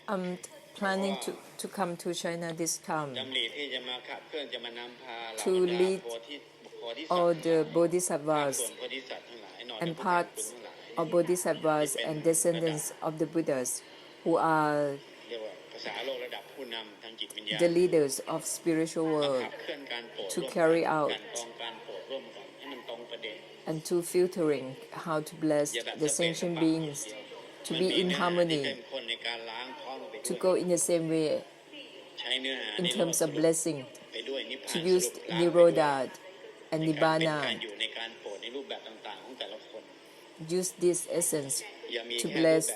I'm planning to come to China this time to lead all the bodhisattvas and parts of bodhisattvas and descendants of the Buddhas who are the leaders of spiritual world to carry out and to filtering how to bless the sentient beings to be in harmony, to go in the same way in terms of blessing, to use Nirodha and Nibbana, use this essence to bless,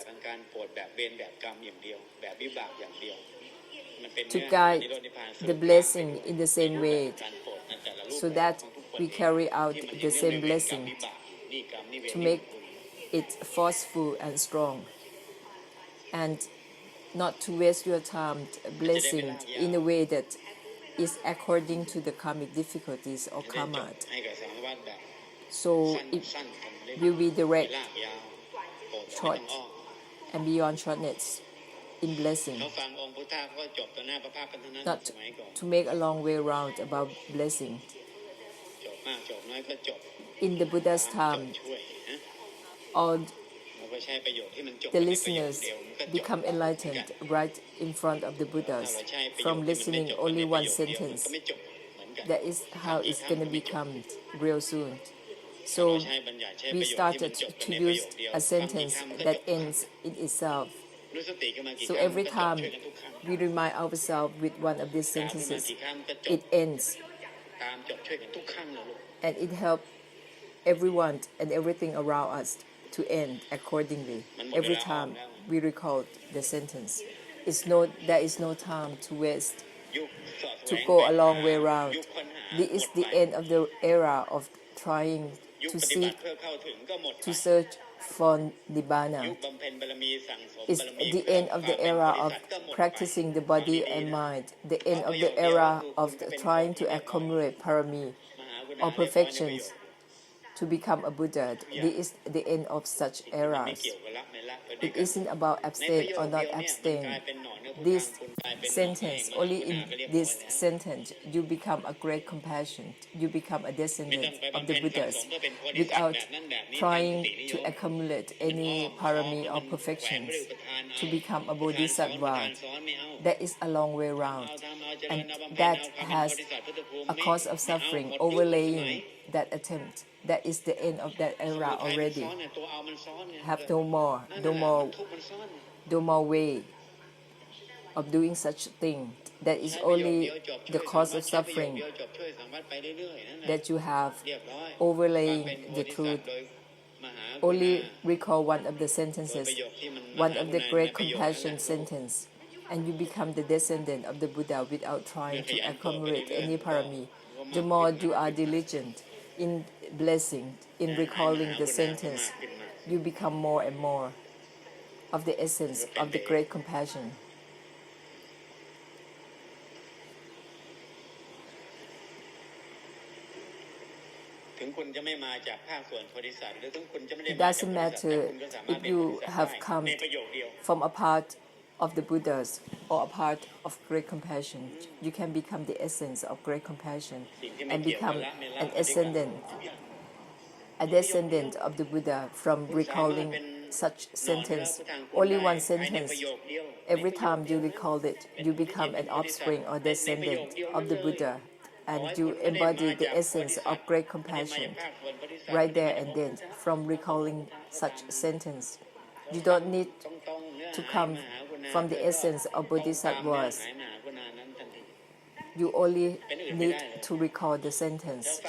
to guide the blessing in the same way, so that we carry out the same blessing, to make it forceful and strong, and not to waste your time blessing in a way that is according to the karmic difficulties or karma. So it will be direct, short, and beyond shortness in blessing, not to make a long way round about blessing. In the Buddha's time, all the listeners become enlightened right in front of the Buddhas from listening only one sentence. That is how it's going to become real soon. So we started to use a sentence that ends in itself. So every time we remind ourselves with one of these sentences, it ends. And it helps everyone and everything around us to end accordingly. Every time we recall the sentence, there is no time to waste, to go a long way around. This is the end of the era of trying to seek, to search for Nibbana. It's the end of the era of practicing the body and mind, the end of the era of trying to accumulate parami or perfections to become a Buddha. This is the end of such eras. It isn't about abstain or not abstain. This sentence, only in this sentence, you become a great compassion. You become a descendant of the Buddhas without trying to accumulate any parami or perfections to become a bodhisattva. That is a long way around. And that has a cause of suffering overlaying that attempt. That is the end of that era already. Have no more way of doing such a thing. That is only the cause of suffering that you have overlaying the truth. Only recall one of the sentences, one of the great compassion sentence, and you become the descendant of the Buddha without trying to accumulate any parami. The more you are diligent in blessing, in recalling the sentence, you become more and more of the essence of the great compassion. It doesn't matter if you have come from a part of the Buddhas or a part of great compassion. You can become the essence of great compassion and become a descendant of the Buddha from recalling such sentence. Only one sentence. Every time you recall it, you become an offspring or descendant of the Buddha, and you embody the essence of great compassion right there and then from recalling such sentence. You don't need to come from the essence of bodhisattvas. You only need to recall the sentence,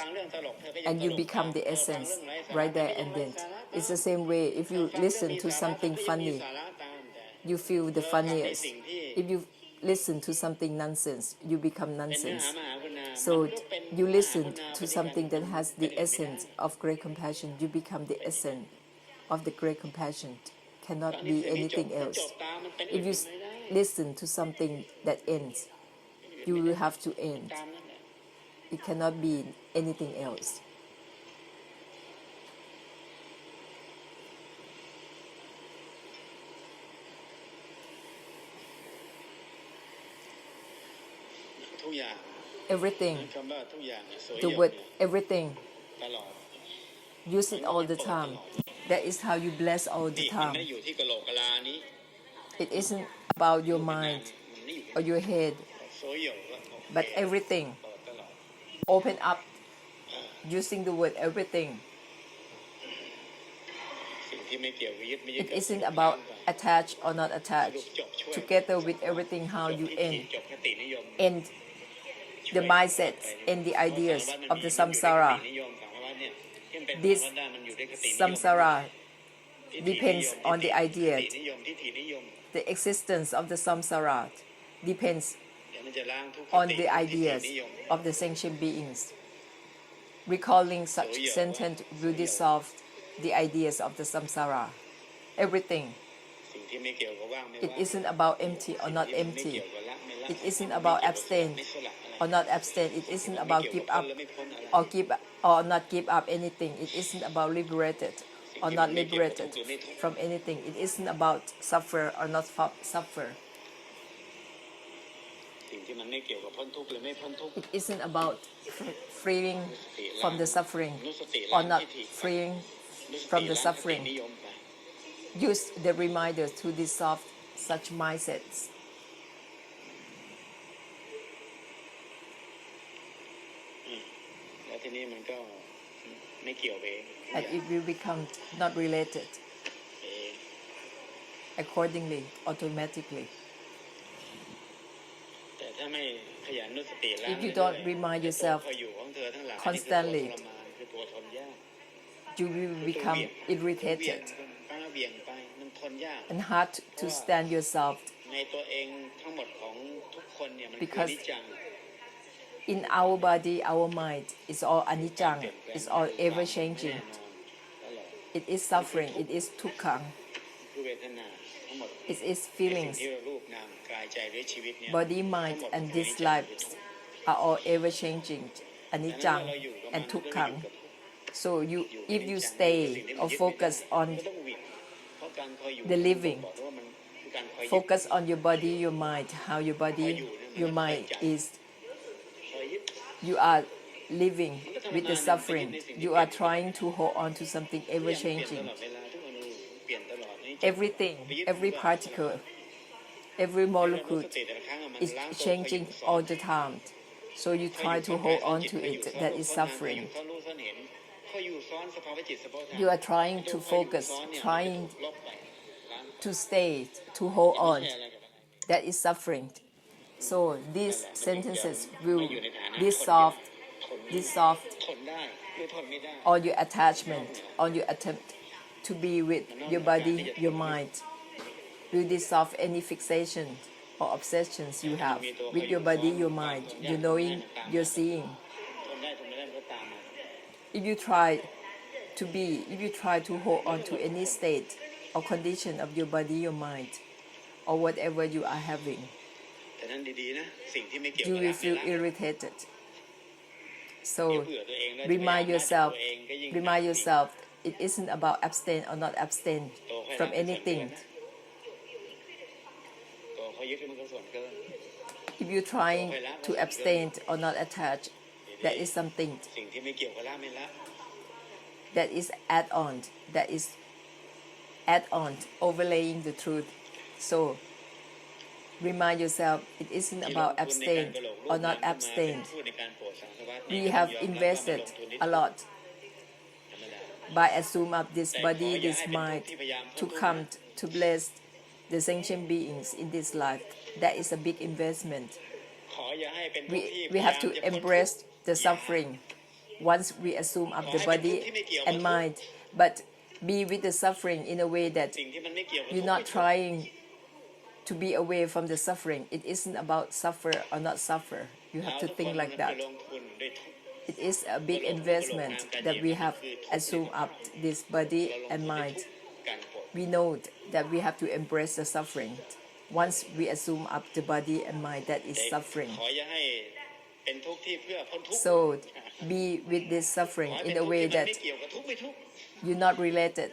and you become the essence right there and then. It's the same way. If you listen to something funny, you feel the funniest. If you listen to something nonsense, you become nonsense. So you listen to something that has the essence of great compassion, you become the essence of the great compassion. Cannot be anything else. If you listen to something that ends, you will have to end. It cannot be anything else. everything. คำว่าทุกอย่างเนี่ยโสย The เหี่ยว word เนี่ย everything. ตลอด Use it all the time. That is how you bless all นี่ the มัน time. ไม่ได้อยู่ที่กะโหลกกะลานี้ It isn't about your mind มันไม่อยู่ or your head, โสยเหี่ยวก็ but everything. เปิดตลอด Open up using the word everything. สิ่งที่ไม่เกี่ยวกับยึดไม่ยึด It isn't about attached or not สรุ attached. ปจบช่วย Together with everything, จ how บ you ทิฏฐิ end จบคตินิยม end the mindsets and the ideas of the samsara. นิยมสารวัตรเนี่ยที่มันเป็น This สารวัตรได้มันอยู่ด้วยคตินิยม samsara ทิฏฐินิยม depends on the ทิฏ idea. ฐินิยมทิฏฐินิยม The existence of the samsara depends เดี๋ยวมันจะล้างทุกค on ติ the ทิฏฐิ ideas นิยม of the sentient beings. Recalling such sentence will dissolve the ideas of the samsara. Everything. สิ่งที่ไม่เกี่ยวกับว่างไม่ It ว่าง isn't about empty or not ไม่ empty. เกี่ยวกับละไม่ละ It isn't about abstain ไม่สละอะไร or not abstain. It isn't ไม่ about เกี่ยว give กับพ้น up และไม่พ้นอะไร or give or not give up anything. It isn't about liberated or not liberated from anything. It isn't about suffer or not suffer. สิ่งที่มันไม่เกี่ยวกับพ้นทุกข์หรือไม่พ้นทุกข์ It isn't about freeing สติ from the suffering นุสติ or ล้าง not ทิฏฐิ freeing นุสติ from the ล้างคติ suffering. นิยมไป Use the reminders to dissolve such mindsets. แล้วทีนี้มันก็ไม่เกี่ยวเอง And it will become not related เอง accordingly, automatically. แต่ถ้าไม่ขยันนุสติล้าง If you don't remind yourself ตัวอยู่ของเธอทั้งหลาย constantly นี่คือตัวทรมานคือตัวทนยาก you will become เวีย irritated งไปเวียงไปมันทนยาก and hard to stand yourself. ในตัวเองทั้งหมดของทุกคนเนี่ยมันคือ Because นิจจัง in our body, our mind is all anicca, it's all ever changing. แน่นอนตลอด It is suffering, it is dukkha, คือเวทนาทั้งหมด it is สิ่ง feelings. ที่เรารูปนามกายใจหรือชีวิตเนี่ย Body, mind, and this life are all ever changing, anicca and dukkha. So if you stay or focus on the living, focus on your body, your mind, how your body, your mind is, you are living with the suffering. You are trying to hold on to something ever changing. Everything, every particle, every molecule is changing all the time. So you try to hold on to it. That is suffering. You are trying to focus, trying to stay, to hold on. That is suffering. So these sentences will dissolve ทนได้หรือทนไม่ได้ all your attachment, all your attempt to be with your body, your mind. Will dissolve any fixation or obsessions you have with your body, your mind, your knowing, your seeing. ทนได้ทนไม่ได้มันก็ตามมา If you try to hold on to any state or condition of your body, your mind, or whatever you are having, แต่นั่นดีๆนะสิ่งที่ไม่เกี่ยว you กับ will ละ feel ไม่ละ irritated. อย่า So เบื่อตัวเองแล้ว remind จะพยายามรักษา yourself, ตัวเองก็ยิ่ง remind yourself, it isn't about abstain or not abstain from anything. ตัวเขายึดมันก็ส่วนเกิน If you're trying to abstain or not attach, that is something สิ่งที่ไม่เกี่ยวกับละไม่ละ that is add-on, that is add-on, overlaying the truth. So remind yourself, it isn't ที่ลง about ทุนในการ abstain กระโหลกรูป or นาม not ขึ้นมาเป็น abstain. ผู้ในการโปรดสังสารวัฏ We เนี่ย have ยอมรับว่า invested มาลงทุนนิด a lot ธรรมดา by assume up this แต่ขอ body, อย่า this ให้เป็นทุก mind ข์ที่พยายาม to พ้นทุกข์ come to bless the sentient beings in this life. That is a big investment. ขออย่าให้เป็นทุกข์ที่ We have to พยายามจะพ้นทุกข์ embrace the suffering once we assume up the body and mind, but be with the suffering in a way that สิ่งที่มันไม่เกี่ยวกับ you're not trying to be away from the suffering. It isn't about suffer or not suffer. You have to think like that. ลงทุนด้วยทุกข์ It is a big investment that we have assumed up this body and mind. การโปรด We know that we have to embrace the suffering. Once we assume up the body and mind, that is แต่ suffering. ขออย่าให้เป็นทุกข์ที่เพื่อพ้นทุกข์ So be with this suffering ขอให้ in เป็น a ทุกข์ way ที่มัน that ไม่เกี่ยวกับทุกข์ไม่ทุกข์ you're not related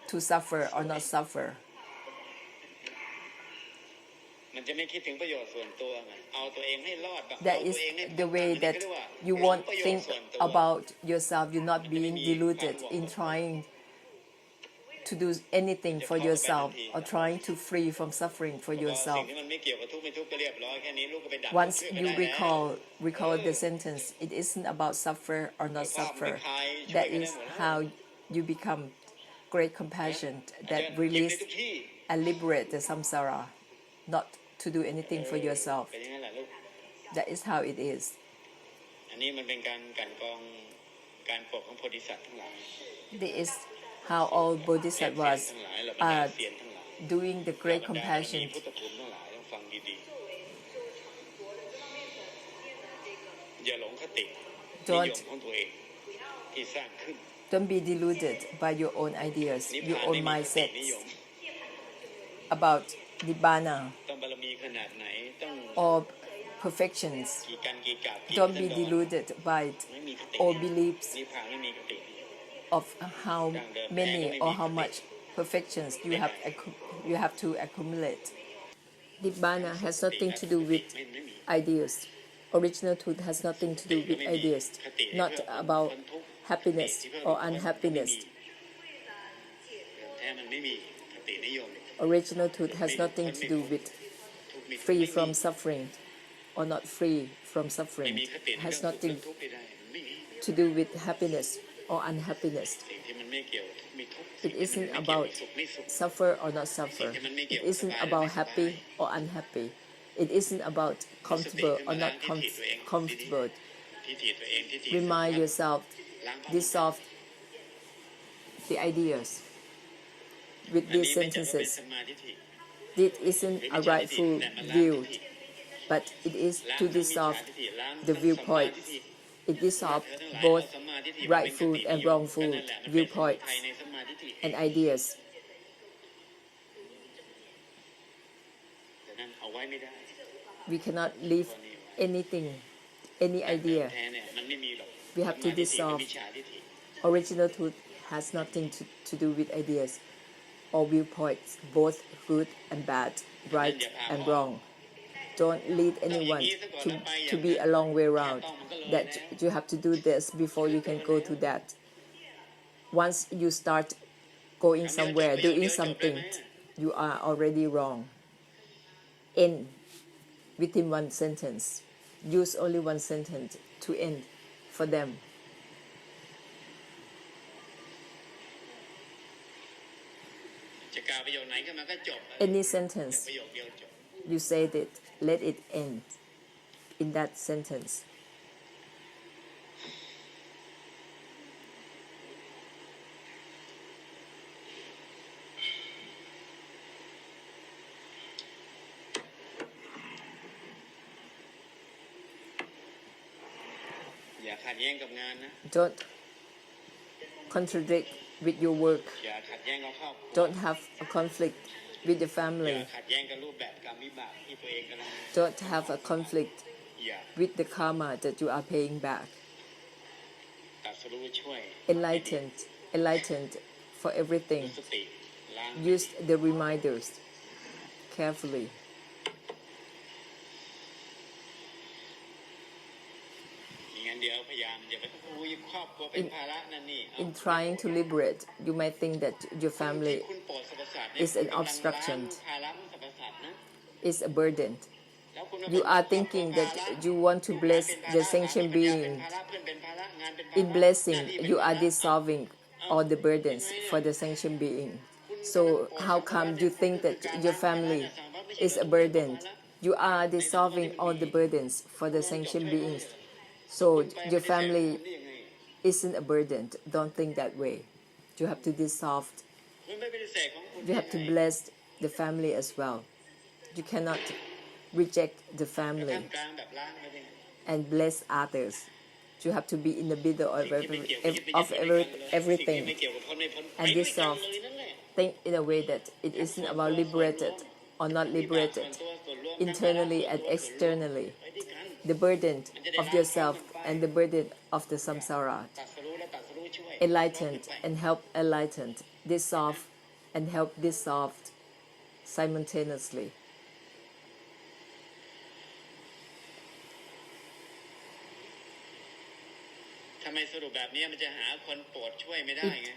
to suffer or not suffer. มันจะไม่คิดถึงประโยชน์ส่วนตัวไงเอาตัวเองให้รอดแบบ That เอา is ตัวเองให้ the way อันนี้ that ก็เรียกว่า you หวัง won't ประโยช think น์ส่วนตัว about yourself. You're not being deluded in trying to do anything for yourself or trying to free from suffering for เพราะว่าสิ่ง yourself. ที่มันไม่เกี่ยวกับทุกข์ไม่ทุกข์ก็เรียบร้อยแค่นี้ลูกก็ไปดับ Once เพื่อนก็ you ได้แล้ว recall the sentence, it isn't about suffer or not ภาพมัน suffer. คลายช่วย That กันได้ is หมดแล้ว how you become great compassion อาจจะ that เก็บได้ release ทุกที่ and liberate the samsara, not to do anything for yourself. เป็นอย่างนั้นแหละลูก That is how it is. อันนี้มันเป็นการกลั่นกรองการปกของโพธิสัตว์ทั้งหลาย This is how all เสียน bodhisattvas ทั้งหลายเหล่าบรรดา are เสียนทั้งหลาย doing the เหล่า great บรรดาบารมี compassion พุทธภูมิทั้งหลายต้องฟังดีๆอย่าหลงคตินิยมของตัวเองที่สร้างขึ้น Don't be deluded by your own ideas, นิพ your พาน own ไม่มีคตินิ mindsets ยม about nibbana ต้องบารมีขนาดไหนต้อง or perfections. กี่กันกี่กับกี่ Don't be สันดร deluded by ไม่มีคติ or beliefs นิพพานไม่มีคติ of how many or how much perfections you have to accumulate. Nibbana has nothing to do with ไม่มี ideas. Original truth has nothing to do with ideas, not about happiness or unhappiness. แท้มันไม่มีคตินิยม Original truth has nothing to do with free from suffering or not free from ไม่ suffering. มีคติ It เรื่ has องทุกข์ nothing ทุกข์ไม่ได้ไม่มี to do with happiness or unhappiness. สิ่งที่มันไม่เกี่ยวทุกข์ไม่ทุกข์ It isn't สิ่งที่มันไม่เกี่ยว about สุขไม่สุข suffer or not suffer. It isn't about happy or unhappy. It isn't about comfortable or not comfortable. ที่ถีบตัวเองที่ถีบ Remind yourself, dissolve the ideas with อัน these นี้ไม่จัดว่าเป็น sentences. สมาธิ This isn't a rightful view, but it is to dissolve the viewpoint. It dissolves both rightful and wrongful viewpoints and ideas. แต่นั้นเอาไว้ไม่ได้ We cannot leave anything, any idea. แท้เนี่ยมันไม่มีหรอก We have to dissolve. มิจฉาทิฏฐิ Original truth has nothing to do with ideas or viewpoints, both good and bad, right and wrong. Don't lead anyone to be a long way around, that you have to do this before you can go to that. Once you start going somewhere, doing something, you are already wrong. End within one sentence. Use only one sentence to end for them. จะกล่าวประโยคไหนขึ้นมาก็จบ Any sentence ประโยคเดียวจบ you said it, let it end in that sentence. อย่าขัดแย้งกับงานนะ Don't contradict with your work. อย่าขัดแย้งกับครอบครัว Don't have a conflict with your อย่า family. ขัดแย้งกับรูปแบบกรรมวิบากที่ตัวเองกำลัง Don't have a conflict อย่า with the karma that you are paying back. ตรัสรู้ช่วย Enlightened for everything. สติล้าง Use the reminders carefully. อย่างนั้นเดี๋ยวพยายามอย่าไปคุยครอบครัวเป็นภาระนั่นนี่ In trying to liberate, you might think that your ที่ family คุณโปรดสรรพสัตว์ is an obstruction, ภาระของสรรพสัตว์นะ is a burden. แล้วคุณ You are thinking that you want to bless the sentient being. เป็นภาระเพื่อนเป็นภาระงานเป็นภาระ In blessing, you are dissolving all the burdens for the sentient being. So how come you think that your family is a burden? You are dissolving all the burdens for the sentient beings. So your family isn't a burden. Don't think that way. You have to dissolve. คุณไม่ปฏิเสธของคุณ You have to bless the family as well. You cannot reject the ท่า family มกลางแบบล้างไปเลย and bless others. You have to be in the middle of สิ่งที่ไม่เกี่ยวกับ everything. สิ่งที่ไม่เกี่ยวกับพ้นไม่พ้น And ไปด้วย dissolve. กันเลยนั่นแหละ Think in a way that it isn't about liberated or not liberated, internally and externally. ไปด้วยกัน The burden of yourself and the burden of the samsara. ตรัสรู้และตรัสรู้ช่วย Enlightened and help enlightened. Dissolve and help dissolved simultaneously. ทำไมสรุปแบบนี้มันจะหาคนโปรดช่วยไม่ได้ไง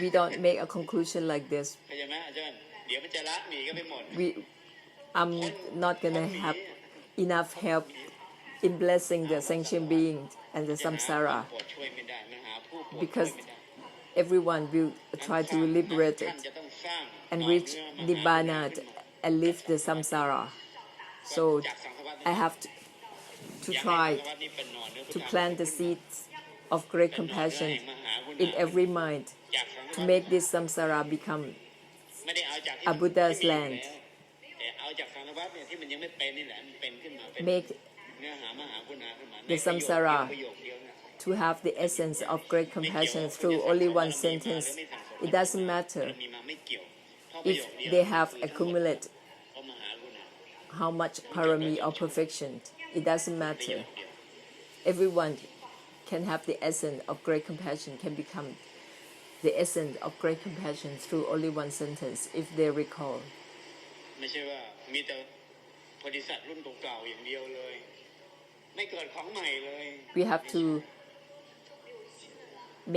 we don't make a conclusion like this, เข้าใจไหมอาจารย์เดี๋ยวมันจะละหนีกันไปหมด I'm not gonna have enough help in blessing the sentient being and the จะหาคน samsara โปรดช่วยไม่ได้มันหาผู้โปรดช่วย because ไม่ได้ everyone will try to liberate ท่า it นจะต้องสร้าง and ต่อ reach เนื่องมหา nibbana and leave the samsara. So จากสังสารวัฏ I have to อยากให้ try สังสารวัฏนี้เป็นหน่อเนื้อ to พุทธะ plant the seeds of great compassion in every mind จากสังสาร to วัฏ make this samsara become ไม่ได้เอาจากที่ a มัน Buddha's ที่มีอยู่ land. แล้วแต่เอาจากสังสารวัฏเนี่ยที่มันยังไม่เป็นนี่แหละมันเป็นขึ้นมาเป็น Make เนื้อหามหากุณาขึ้นมา the samsara ประโยคเดียวนะ to have the essence of great compassion through only one sentence. It doesn't matter มีมาไม่เกี่ยวเพราะประ if โยคเดียว they have accumulated เพราะมหากุณา how much parami or perfection. It doesn't ประโย matter. คเดียว Everyone can have the essence of great compassion, can become the essence of great compassion through only one sentence if they recall. ไม่ใช่ว่ามีแต่บริษัทรุ่นเก่าๆอย่างเดียวเลย ไม่เกิดของใหม่เลย We have to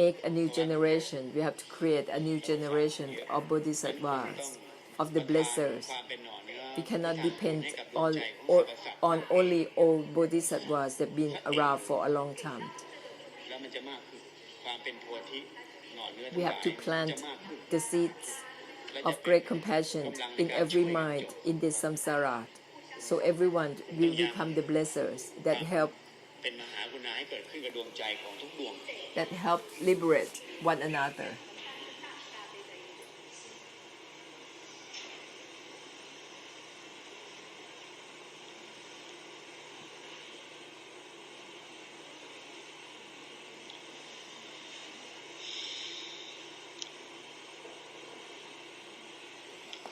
make a new generation. We have to create a new generation of bodhisattvas, of the blessers. ความเป็นหน่อเนื้อ We cannot depend ให้กับดวงใจของสรรพสัตว์ on only old bodhisattvas that have been around for a long time. แล้วมันจะมากขึ้นความเป็นโพธิหน่อเนื้อ We have to จะ plant มากขึ้น the seeds of great compassion in every mind in this samsara. So everyone will become the blessers that help เป็นมหากุณาให้เกิดขึ้นกับดวงใจของทุกดวง that help liberate one another.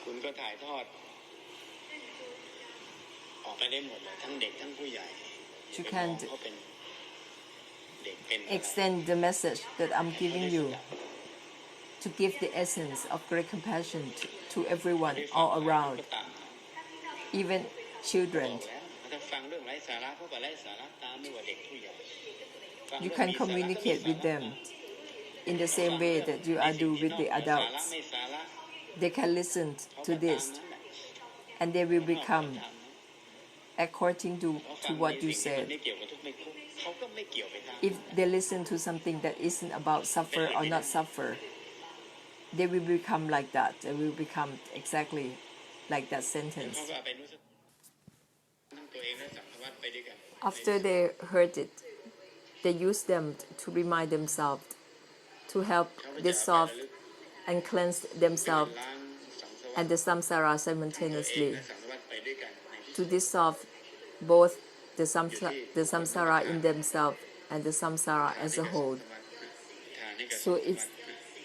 คุณก็ถ่ายทอด ออกไปได้หมดเลยทั้งเด็กทั้งผู้ใหญ่ You ไปมอง can เขาเป็นเด็กเป็นอะไร extend the message that I'm giving you to give the essence of great compassion to everyone all around, ก็ตาม even บ children. อกแล้วถ้าฟังเรื่องไร้สาระเขาก็ไร้สาระตามไม่ว่าเด็กผู้ใหญ่ฟัง You เรื่อง can มีสาระ communicate ก็มี with สาระ them in the same way that you are do with the สาระ adults. ไม่สาระ They can listen เขา to ก็ตาม this นั้นแหละ and they will become เขาตามนั้น according เขา to ฟัง what ใน you สิ่งที่มัน said. ไม่เกี่ยวกับทุกข์ไม่ทุกข์เขาก็ไม่เกี่ยวไปตาม If they listen to something that isn't about suffer or not suffer, they will become like that. They will become exactly like that เขา sentence. ก็เอาไปรู้สึกนั่งตัวเองและสังสารวัฏไปด้วยกัน After they heard it, they use them to remind themselves, to help dissolve and cleanse themselves ล้างสังสารวัฏ and the samsara ตัวเอง simultaneously, และสังสารวัฏไปด้วยกันในที่ to dissolve both the samsara in themselves and the samsara as a whole. ทานให้กับ So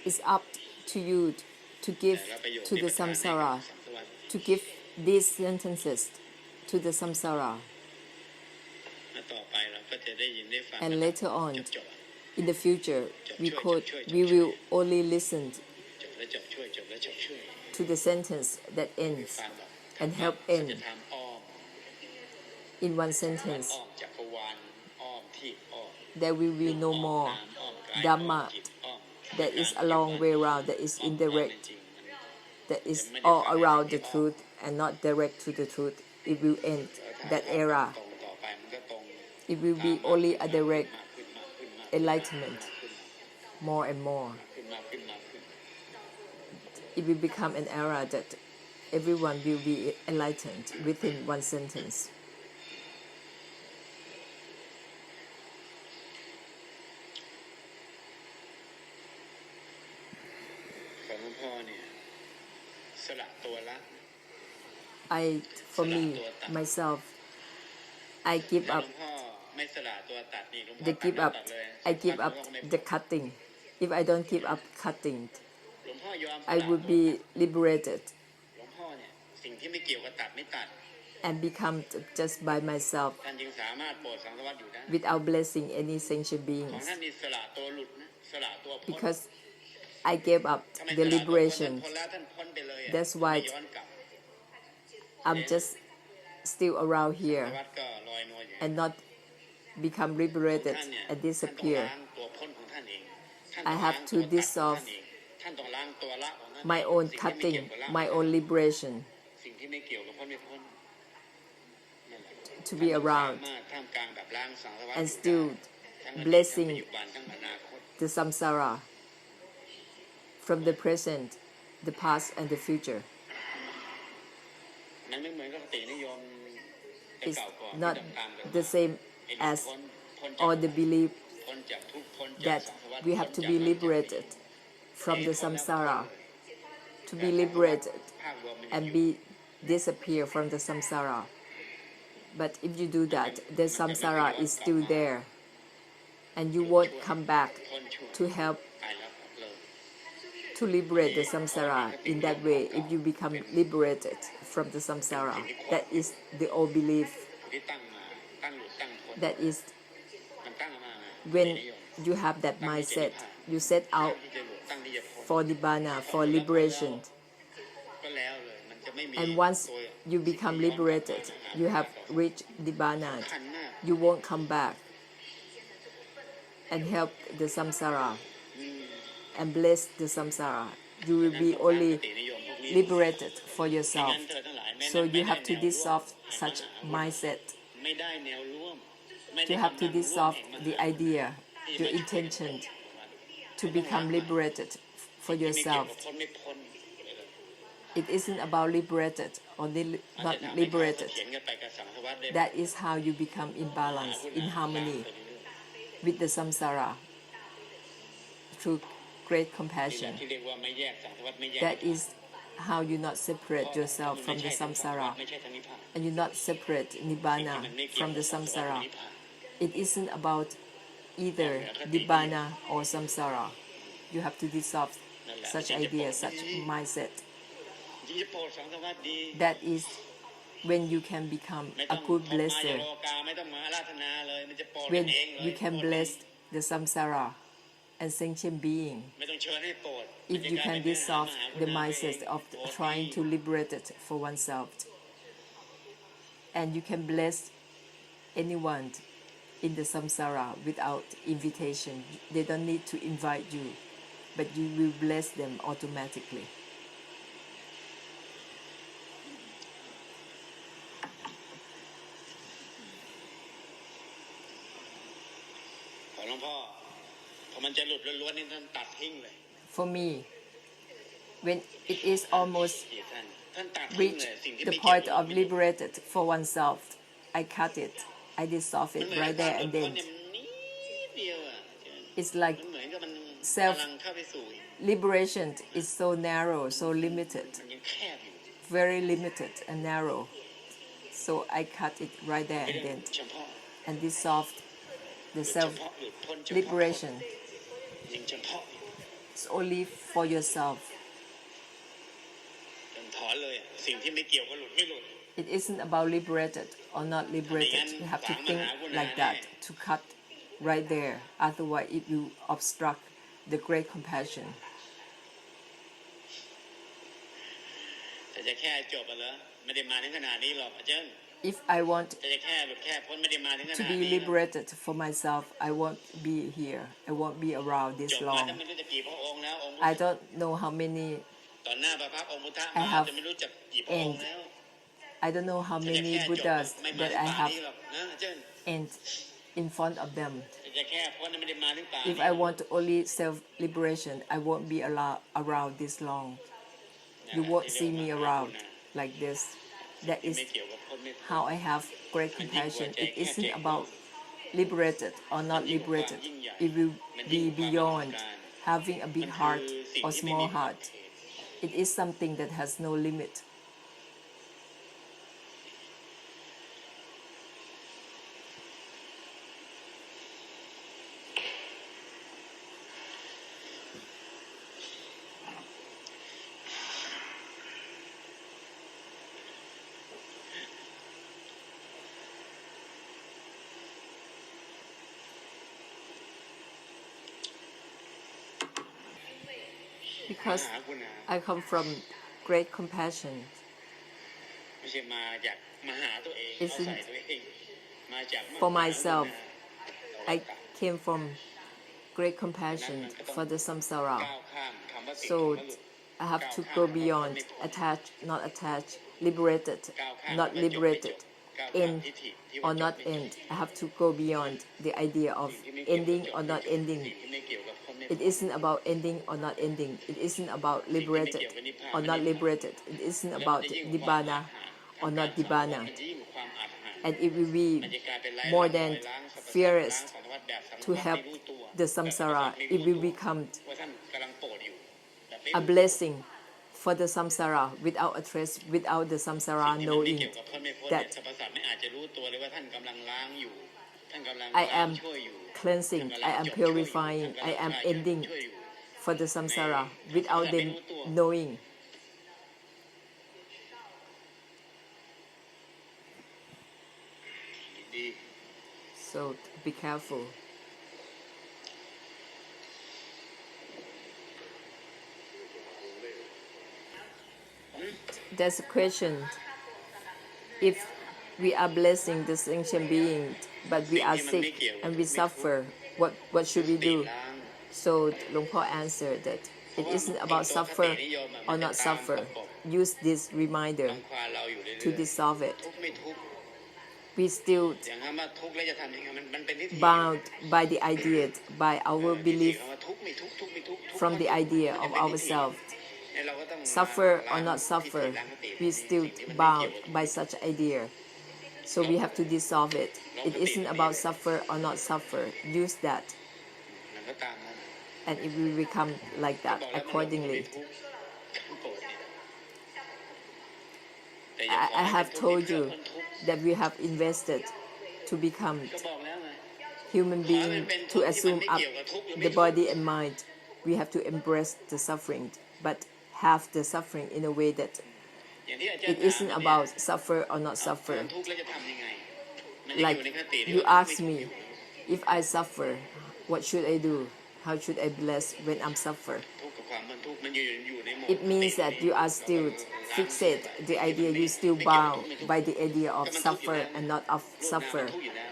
it's up to you to give แต่ละประโยค to ที่ the ประทานให้กับ samsara, สังสารวัฏ to give these sentences to the samsara. และต่อไปเราก็จะได้ยินได้ฟัง And later on, จบ in the future, we will only listen จบแล้วจบช่วยจบแล้วจบช่วย to the sentence that ends ฟังแบบ and help จะ end ทำอ้อม in one sentence. อ้อมจักรวาลอ้อมที่อ้อม There will be no อ้อม more ตามอ้อมกาย Dhamma อ้อมจิตอ้อม that is a long way around, that is อ้อม indirect, จริงๆ that is all around the truth and not direct to the truth. It will end that era. ตรงต่อไปมันก็ตรง It will be only a direct มากขึ้นมากขึ้นมาก enlightenment, more and more. ขึ้นมากขึ้นมากขึ้น It will become an era that everyone will be enlightened within one sentence. ของหลวงพ่อเนี่ยสละตัวละ For me, myself, I give ถ้าหล up วงพ่อไม่สละตัวตัดนี่หลวงพ่อ the ตัด give แล้ว up. ตัดเลย I give ตัด up แล้วก็ไม่ the cutting. If I don't give up cutting, หลวงพ่อยอม I would be liberated หลวงพ่อเนี่ยสิ่งที่ไม่เกี่ยวกับตัดไม่ตัด and become just by myself ท่านจึงสามารถโปรดสังสารวัฏอยู่ได้ without blessing any sentient ของ beings. ท่านนี่สละตัวหลุดนะสละตัวพ้น Because I gave up ทำไม the สละตัวพ้น liberation. พ้นแล้วท่านพ้นไปเลยอะ That's why ไม่ย้อนกลับ I'm just still around สัง here สารวัฏก็ลอยนวลอยู่ and not become liberated ท่านเนี่ย and ท่านต้อง disappear. ล้างตัว ตัวพ้นของท่านเองท่าน I ต้อง have ล้าง to ตัวตัดของ dissolve ท่านเองท่านต้องล้างตัวละของท่าน my เอง own สิ่งที่ไม่ cutting, เกี่ยวกับละ my own liberation สิ่งที่ไม่เกี่ยวกับพ้นไม่พ้นนั่นแหละ to be ท่านต้อง around สามารถท่ามกลางแบบล้างสังสารวัฏ and อยู่ได้ still ทั้งอดีตทั้ง blessing ปัจจุบันทั้งอนาคต the samsara from the present, the past, and the future. มันไม่เหมือนกับคตินิยมแต่ It's เก่าก่อน not ที่ตามกัน the มา same ไอ้หลุด as พ้นจาก all the belief พ้นจากทุกข์พ้นจาก that สังสารวัฏ we have to be liberated from the samsara, to be liberated and be disappear from the samsara. But if you do that, the samsara is still there, and you won't come back to help ตายแล้วเลิก to liberate the samsara. In that way, if you become liberated from the samsara, that is the old belief. ที่ตั้งมาตั้งหลุดตั้งพ้น That is มันตั้งมา when นิยม you have that mindset, you set ตั้ง out ที่จะหลุดตั้งที่จะพ้น for nibbana, for liberation. ก็แล้วเลยมันจะไม่มี And once ตัว you become liberated, you have reached nibbana, ขันมาก you won't come back and help the samsara and bless the samsara. You will be only liberated for yourself. So you have to dissolve such mindset. ไม่ได้แนวร่วมไม่ได้ You have to กำลังร่วม dissolve แห่งมหา the idea, your intention to become liberated for ที่ไม่เกี่ยว yourself. กับพ้นไม่พ้น It isn't about liberated or not มันจะทำให้เขา liberated. เถียงกันไปกับสังสารวัฏได้ That is how you become in balance, in harmony with the samsara through great นี่แหละ compassion. ที่เรียกว่าไม่แยกสังสารวัฏไม่แยก That is how you not separate yourself from the samsara, ไม่ใช่ทั้งนิพพาน and you not separate nibbana from the samsara. It isn't about either nibbana or samsara. You have to dissolve such idea, such mindset. ที่จะโปรดสังสารวัฏดี That is when you can become ไม่ต้ a อง good พบมายา blesser, โลกาไม่ต้องมาอาราธนาเลยมันจะโปรด when เองเลย you can โปรด bless the samsara and sentient being. ไม่ต้องเชิญให้โปรด If you can dissolve the mindset of trying to liberate it for oneself, and you can bless anyone in the samsara without invitation. They don't need to invite you, but you will bless them automatically. ขอหลวงพ่อพอมันจะหลุดล้วนๆนี่ท่านตัดทิ้งเลย For me, when it is almost ท่านตัดทิ้ง reached เลยสิ่งที่ the ไม่เกี่ยว point of liberated for oneself, I cut it. I dissolve มัน it เหมือน right การ there หลุ and ดพ้น then. เนี่ยนิดเดียวอ่ะ It's like มันเหมือนกับมัน self กำลังเข้าไปสู่ liberation is so narrow, so limited, มันยังแคบอยู่ very limited and narrow. So I cut it right there เป็น and เรื่อง then เฉพาะ and dissolve the เฉ self พาะหลุดพ้นเฉพาะ liberation. สิ่งเฉพาะ It's only for yourself. จนถอนเลยอะสิ่งที่ไม่เกี่ยวก็หลุดไม่หลุด It isn't about liberated or not liberated. You have to think like that to cut right there. Otherwise, it will obstruct the great compassion. แต่จะแค่จบอะเหรอไม่ได้มาถึงขนาดนี้หรอกอาจารย์ If I want แต่จะแค่หลุดแค่พ้นไม่ได้มาถึงข to นาด be นี้หรอก liberated for myself, I won't be here. I won't be around จ this บมา long. จะไม่รู้จะกี่พระองค์แล้วองค์ I don't know how many ตอนหน้าพระพักตร์องค์พุทธะ I มา have จะไม่รู้จะกี่พระองค์แล้ว I don't know how ถ้าจะ many แค่จบ Buddhas ไม่มา that ถึง I ป่าน have นี้หรอกนะอาจารย์ and in front of them. ถ้าจะแค่พ้นไม่ได้มาถึงป่าน If I want only self-liberation, I won't be around this long. You won't see me around like this. That ที่ is ไม่เกี่ยวกับพ้นไม่พ้น how I have great compassion. It isn't about liberated or not liberated. It will be beyond having a big heart or small heart. It is something that has no limit. Because หาคุณหา I come from great compassion. ไม่ใช่มาจากมาหาตัวเองเอาใส่ตัวเองมาจาก For myself, I came from great compassion for the samsara. ก้าวข้ามคำว่าสิ่ง So คำว่าหลุด I have to go beyond attached, not attached, liberated, not liberated, end or not end. I have to go beyond the idea of ending or not ending. ที่ไม่เกี่ยวกับพระนิพ It isn't about ending or not ending. It isn't about liberated or not liberated. It isn't about nibbana or not nibbana. มันจะยิ่งกว่าความอาถรรพ์ And it will be มันจะกลายเป็นไร้ more ร่องร than อยล้างสรรพสัตว์ fierce ล้างสารวัตรแบบสาร to วัตร help ไม่รู้ตัว the samsara. It will become ว่าท่านกำลังโกรธอยู่แบบไม่ a รู้ blessing for the samsara without a trace, without the samsara ที่มันไม่ knowing เกี่ยวกับพระไม่พ้น that สรรพสัตว์ไม่อาจจะรู้ตัวเลยว่าท่านกำลังล้างอยู่ท่านกำลัง I ล้าง am ช่วยอยู่ cleansing, I am purifying, I am ending for the samsara without them knowing. ดี So be careful. There's a question. If we are blessing the sentient being, but we are sick and we suffer, what should we ติ do? ล้าง So Long Po answered that it isn't about suffer or not suffer. Use this reminder รังควานเราอยู่เรื่อย to dissolve it. ๆทุกข์ไม่ทุกข์ We still อย่างนั้นว่าทุกข์แล้วจะทำยังไงมันเป็นทิฏฐิ bound by the idea, by our ทิฏฐิ belief ว่าทุกข์ไม่ทุกข์ทุกข์ไม่ทุกข์ทุกข์ from the ทุกข์ idea มัน of จะเป็นทิฏฐิ ourselves. เนี่ยเราก็ต้อง Suffer ล้า or ง not ทิฏฐิ suffer, ล้างสติ we still สิ่งที่มันไม่เกี่ยว bound กับ by such idea. So we have to dissolve it. It isn't about suffer or not suffer. Use that, มันก็ตามนั้น and it will become like ก็ that บอกแล้วมันไม่ accordingly. ทุกข์โกรธเนี่ยแต่อย่าปล่อย I ให้ have เป็นทุกข์ told ที่ you เพื่อพ้นทุกข์ that we have invested to become ก็บอกแล้วไง human being, to assume up the body and mind. We have to embrace the suffering, but have the suffering in a way that อย่างที่อาจาร it ย์ถาม isn't เนี่ย about suffer or not ถ้า suffer. ทุกข์แล้วจะทำยังไงมันจะอ Like ยู่ในคติที่ you ว่า ask ไม่ me, ทุกข์ if I suffer, what should I do? How should I bless when I'm suffer? ทุกข์กับความพ้นทุกข์มันอยู่ในโหมด It means that you are still fixated, the idea you still bound by the idea of suffer and not of รูปนามมัน suffer. ทุกข์อยู่แล้ว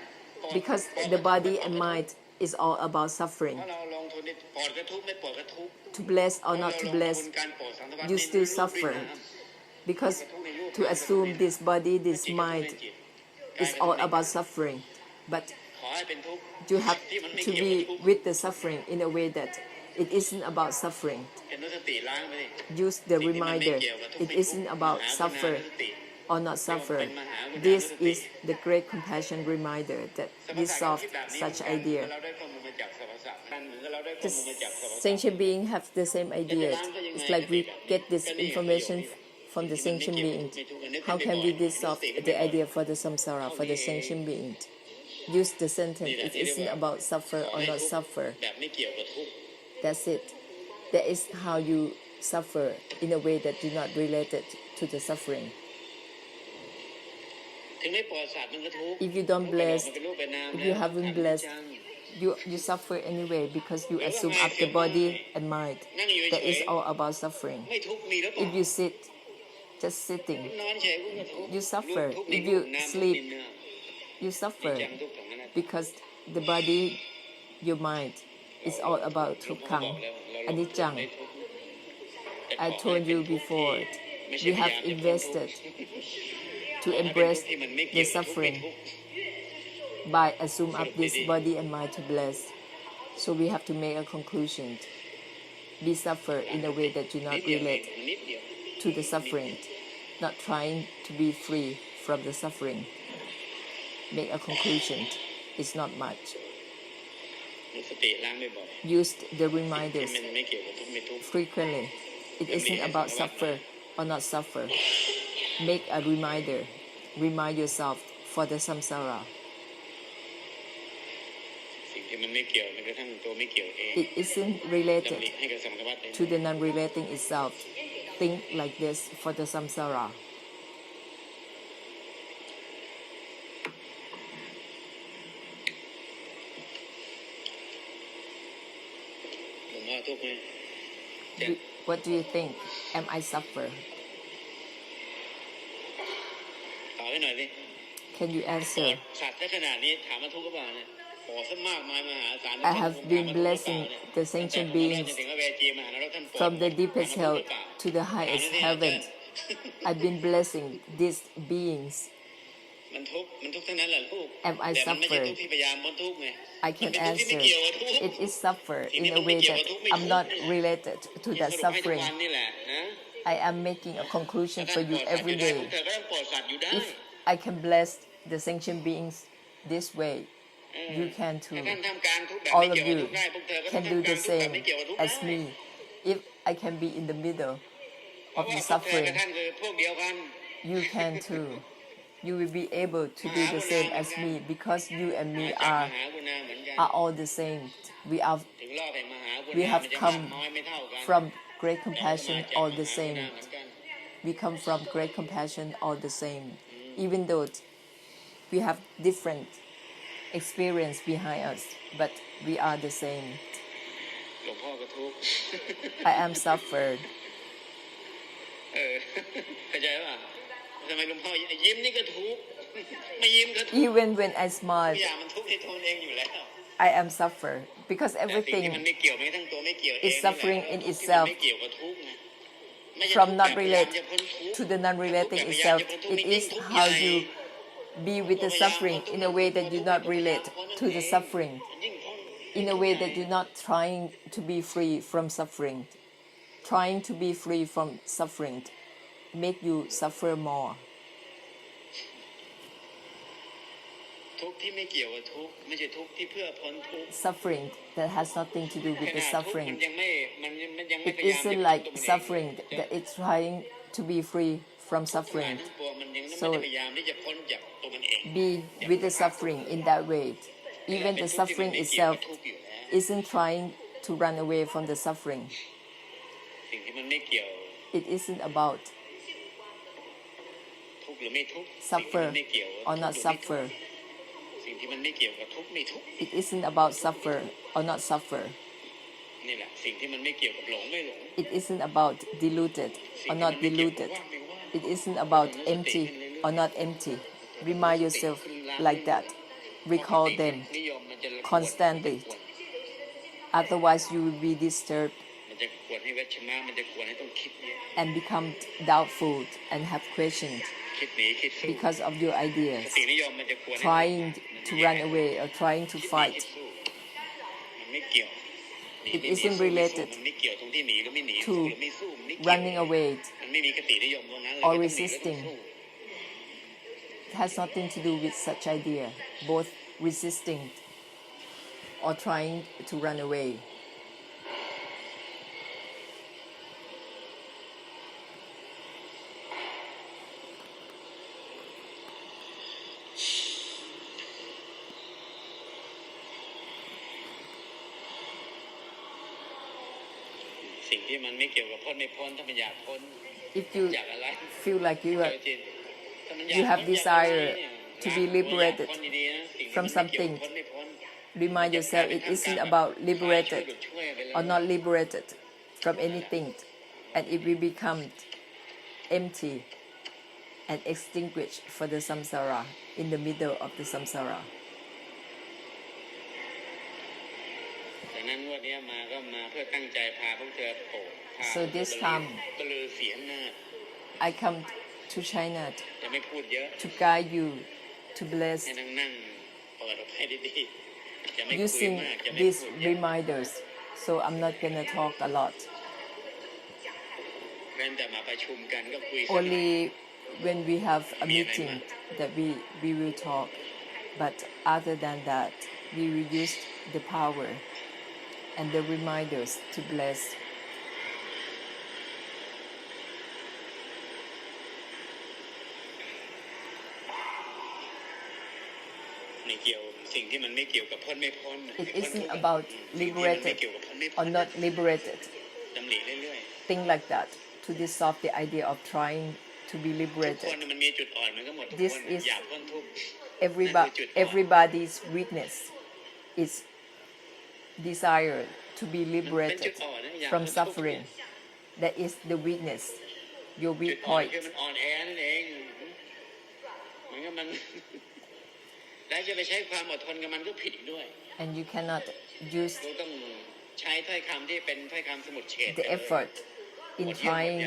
Because the body and mind is all about เพ suffering. ราะเราลงทุนนี่ปลอดก็ทุกข์ไม่ปลอดก็ทุกข์ To bless or เรา not to ลง bless, ทุนการปลอดสังสารวัฏ you ใน still รูปด้วย suffer. นาม Because to assume this body, this mind is all about suffering. But ขอให้เป็นทุกข์ you have ที่มันไม่ to เกี่ยวกับ be ทุกข์ with the suffering in a way that it isn't about suffering. เป็นนุสติล้างไปดิ Use the reminder. It isn't about suffer or not suffer. This is the great compassion reminder that dissolves such idea. เราได้ข้อมูลมาจากสรรพสัตว์มันเหมือนกับเราได้ข้อ The มูลมาจากสรรพสัตว์ sentient being have the same idea. It's like we get this information from the sentient being. How can we dissolve the idea for the samsara, for the sentient being? Use the sentence. It isn't about suffer or not suffer. แบบไม่เกี่ยวกับทุกข์ That's it. That is how you suffer in a way that do not related to the suffering. ถึงไม่ปลอดสัตว์มันก็ทุกข์ If you don't bless, มันเป็นรูปเป็นนาม if you haven't blessed, you suffer anyway because you assume up the body and mind. That is all about suffering. ไม่ทุกข์มีหรือเปล่า If you sit, just sitting, นอนเฉยก็ทุกข์ you suffer. ทุกข์ใน If รู you ปนาม sleep, รูปนาม you นิ suffer จังทุกข์ของนั้น because the body, your mind is all about หลวงพ่อ tukkang, บอกแล้วเรา anicang. ได้ทุกข์แต่ I ขอให้ told เป็น you ทุกข์ที่ before, ไม่ใช่ we พยายาม have จะพ้นทุกข์ invested ข to อให้เป็นทุก embrace ข์ที่มันไม่เกี่ the ยวกับทุกข์ไม่ suffering ทุกข์ by assume up this body and mind to bless. So we have to make a conclusion. We suffer in a way that do นิ not ดเดียวเอง relate นิดเดียว to the suffering, not trying to be free from the suffering. Make a conclusion. It's not much. มีสติล้างบ่อย Use the ๆ reminders มันไม่เกี่ยวกับทุกข์ไม่ทุกข์ frequently. It isn't about suffer or not suffer. Make a reminder. Remind yourself for the samsara. สิ่งที่มันไม่เกี่ยวแม้กระทั่งตัวไม่เกี่ยวเอง It isn't ดำ related ริให้กับสังสารวัฏได้ to the non-relating itself. Think like this for the samsara. หลวงพ่อทุกข์ไหม What do you think? Am I suffer? ตอบให้หน่อยดิ Can you answer? สัตว์ได้ขนาดนี้ถามว่าทุกข์หรือเปล่าเนี่ย ขอซะมากมายมหาศาล I have been blessing the sentient beings from the deepest hell to the highest heaven. I've been blessing these beings. มันทุกข์ทั้งนั้นแหละลูก Am I แต่มันไม่ใช่ suffered? ทุกข์ที่พยายามพ้นทุกข์ไง I มัน can เป็นทุกข์ที่ไม่ answer. เกี่ยวกับทุกข์ It is suffer สิ่ง in ที่ a มันไม่ way เกี่ยว that กับทุกข์ไม่ I'm ทุก not ข์เนี่ย related to ที่ that สรุปให้ทุก suffering. วันนี่แหละนะ I am making a conclusion ถ้า for ท่าน you ปลอดสัตว์อ every ยู่ได้พวก day. เธอก็ต้องปลอดสัตว์อยู่ได้ If I can bless the sentient beings this way, you can ถ้า too. ท่านทำการทุกข์แบบ All ไม่ of เกี่ยวกับ you ทุกข์ได้พวกเธอก็ต้อ can ง do ทำการ the ทุกข์แบบ same ไม่เกี่ยวกับทุกข์ as ได้ me. If I can be in the middle เพราะ of ว่า the พวกเธอกับ suffering, ท่านคือพวกเดียวกัน you can too. You will be able to do the same as me because you and มา me จากม are หากุณาเหมือนกัน all the same. We are ถึงรอบแห่งมหากุ we ณา have มันจะมาก come น้อยไม่เท่ากัน from great แต่ก็มา compassion จาก all ม the หากุ same. ณาเหมือนกัน We come from great compassion all the same. Even though we have different experience behind us, but we are the same. หลวงพ่อก็ทุกข์ I am suffered. เข้าใจป่ะทำไมหลวงพ่อยิ้มนี่ก็ทุกข์ไม่ยิ้มก็ทุกข์ Even when I ทุ smile, กอย่างมันทุกข์ในตัวมันเองอยู่แล้ว I am suffer because แต่สิ่งที่มัน everything ไม่เกี่ยวไม่ทั้งตัวไม่เกี่ยวเอง is นี่แหละ suffering in ทุกข์ที่มัน itself ไม่เกี่ยวกับทุกข์ไงไม่ใช่ from ทุกข์ not แบบพยายาม relate จะพ้นทุกข์ to the ทุกข์ non-relating แบบพยายาม itself. จะพ้นทุกข์ It นี่ยิ่ง is ทุกข์ให how ญ่ you be with the suffering in a way that you not relate to the suffering, มันยิ่งพ้น in a way that you're not trying to be free from suffering. Trying to be free from suffering make you suffer more. ทุกข์ที่ไม่เกี่ยวกับทุกข์ไม่ใช่ทุกข์ที่เพื่อพ้นทุกข์ Suffering that has nothing to do ข with the นาดทุกข์ suffering. มันยังไม่ It พยายามจะ isn't พ้น like ตัวมันเอง suffering that it's trying to be free from ทุกข์ทั้งหลาย suffering. ทั้งปวงมันยังไม่ So ได้พยายามที่จะพ้นจากตัวมันเอง be with the suffering in that way. Even the suffering itself isn't trying to run away from the suffering. สิ่งที่มันไม่เกี่ยว It isn't about ทุกข์หรือไม่ทุกข์ suffer สิ่งที่มันไม่เกี่ยว or ทุกข์ not หรือไม่ทุกข์ suffer. สิ่งที่มันไม่เกี่ยวกับทุกข์ไม่ทุกข์ It isn't about suffer or not suffer. นี่แหละสิ่งที่มันไม่เกี่ยวกับหลงไม่หลง It isn't about deluded สิ่ง or ที่มั not นไม่เกี่ยวกับ deluded. ว่างไม่ว่าง It isn't about empty or not empty. Remind yourself like that. Recall them นิยมมันจะรบกวน constantly. Otherwise, you will be disturbed มันจะกวนให้วัชมะมันจะกวนให้ต้องคิดเยอะ and become doubtful and have questions คิดหนีคิดสู้ because of your ส ideas, ตินิยมมันจะกวนให้ trying to run away or trying to คิดหนี fight. คิดสู้มันไม่เกี่ยวหนี It ไม่หนี isn't สู้ไม่สู้ related มันไม่เกี่ยวตรงที่หนีหรือไม่หนี to สู้หรือไม่สู้มันไม่เกี่ยว running away. มันไม่มีคตินิยมตรงนั้นเลย or ไม่ต้องหนี resisting ไม่ต้องสู้ It has nothing to do with such idea, both resisting or trying to run away. สิ่งที่มันไม่เกี่ยวกับพ้นไม่พ้นถ้ามันอยากพ้น If you อยากอะไร feel like you เอ are อจริงถ้ามันอยาก you have พ้นอยากอะไร desire เนี่ย to be อยาก liberated พ้นดีๆนะสิ่งที่ from มันไม่เกี่ยว something, กับพ้นไม่พ้น remind yourself it isn't about liberated or not liberated from anything, and it will become empty and extinguished for the samsara in the middle of the samsara. ดังนั้นงวดนี้มาก็มาเพื่อตั้งใจพาพวกเธอโปรดพา So this time ก็เลยเสียงหน้า I come to China จะไม่พูดเยอะ to guide you, to bless ให้นั่งเปิดออกให้ดีๆจะไม่คุย using มากจะไม่ these พูดเยอะ reminders. So I'm not gonna talk a lot. เว้นแต่มาประชุมกันก็คุยสักหน่อย Only when we have a meeting that we will talk. But other than that, we will use the power and the reminders to bless. ไม่เกี่ยวสิ่งที่มันไม่เกี่ยวกับพ้นไม่พ้น It isn't about สิ่งที่มันไม่ liberated เกี่ยวกับพ้นไม่พ้ or น not liberated. ดำริเรื่อย Thing like that to dissolve the idea of trying to be ๆทุกคน liberated. มันมีจุดอ่อนมันก็หมดทุก This คน is อยากพ้นทุกข์ Everybody's weakness is desire to be เป็นจุ liberated ดอ่อนนะอยาก from พ้นทุกข์ suffering. That is the weakness, your จุด weak อ่อน point. คือมันอ่อนแอนั่นเองเหมือนกับมัน แ แล้วจะไปใช้ความอดทนกับมันก็ผิดด้วย and you cannot use เราต้องใช้ถ้อยคำที่เป็นถ้อยคำสมุดเฉด the effort in trying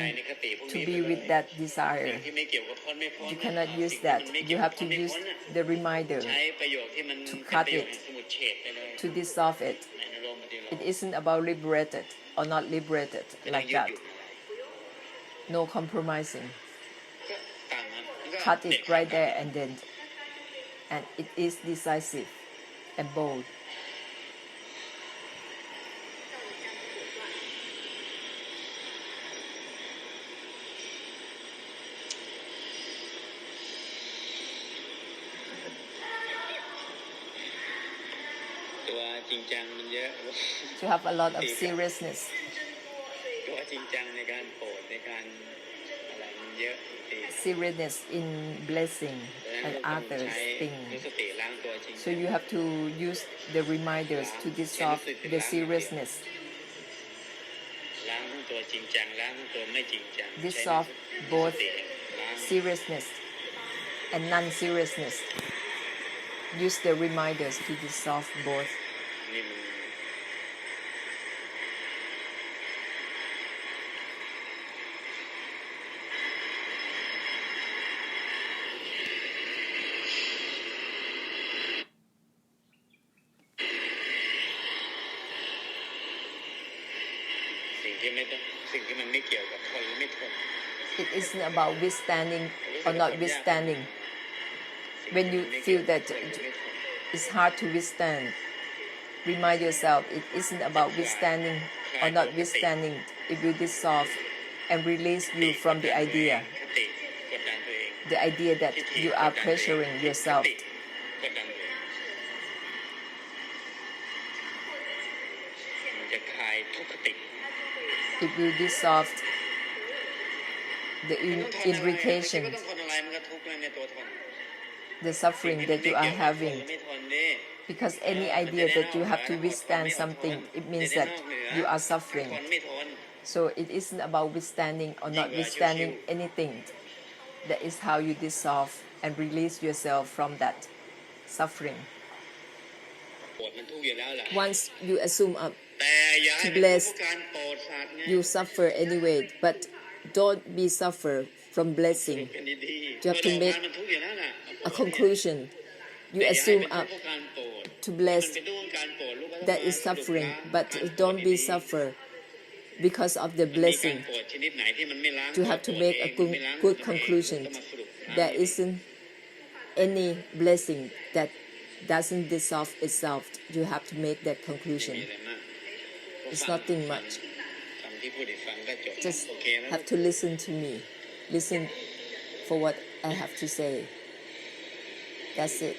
to be with that desire. ที่ไม่เกี่ยวกับพ้นไม่พ้น You cannot use that. You have to use the reminder ใช้ประโยคที่มัน to เป็น cut ประโยค it แห่งสมุดเฉดไปเลย to dissolve it. ในอารมณ์ปฏิโล It isn't about liberated or not liberated ไม่ต้อ like งยืด that. หยุ่น No compromising. ก็ต่างกันมันก็ Cut เด็ it ด right there and then. And it is decisive and bold. ตัวจริงจังมันเยอะ To have a lot of seriousness. ตัวจริงจังในการโปรดในการอะไรมันเยอะตี Seriousness in blessing ดังนั้น and เราต้อง others ใช้ thing. รู้สติล้างตัวจริง So you have to use the reminders to dissolve the seriousness. ล้างทั้งตัวจริงจังล้างทั้งตัวไม่จริงจัง Dissolve ใช้ both สติล้าง seriousness and non-seriousness. Use the reminders to dissolve both. นี่มันสิ่งที่มันไม่เกี่ยวกับทนหรือไม่ทน It isn't about withstanding or not withstanding. When you feel that it's hard to withstand, remind yourself it isn't about withstanding or not withstanding. It will dissolve and release you from the idea. คติกดดันตัวเอง The idea that you are pressuring yourself. คติกดดันตัวเองมันจะคลายทุกขติ It will dissolve the ไม่ต้องทนอะไรไม่ irritation, ต้องทนอะไรมันก็ทุกข์แล้วในตัวทน the suffering that you are having. ไม่ทนดิ Because any idea that you have to withstand something, it means that you are suffering. ทนไม่ทน So it isn't about withstanding or not withstanding anything. That is how you dissolve and release yourself from that suffering. ปวดมันทุกข์อยู่แล้วแหละ Once you assume up, แต่อย่าให้เป็น bless ผู้การโปรดสัตว์ไง you suffer anyway, but don't be suffer from blessing. เป็นดีๆ You have to make มันทุกข์อยู่แล้วน่ะ A conclusion. You แต่อย่าให้ assume เป็น up ผู้การโปรด to bless มันเป็นผู้การโปรดลูกก็ต้อง that is มา suffering, สรุป but การ don't be โปรด suffer because of the มีการ blessing. โปรดชนิดไหนที่มันไม่ล้าง You have to make a good, ไม่ล้าง good ตัวเอง conclusion. ต้องมาสรุป There isn't any blessing that doesn't dissolve itself. You have to make that ไม่ conclusion. มีอะไรมาก It's nothing much. คำที่พูดให้ฟังก็จบ Just โอเคแล้ว have to listen to me. Listen for what I have to say. That's it.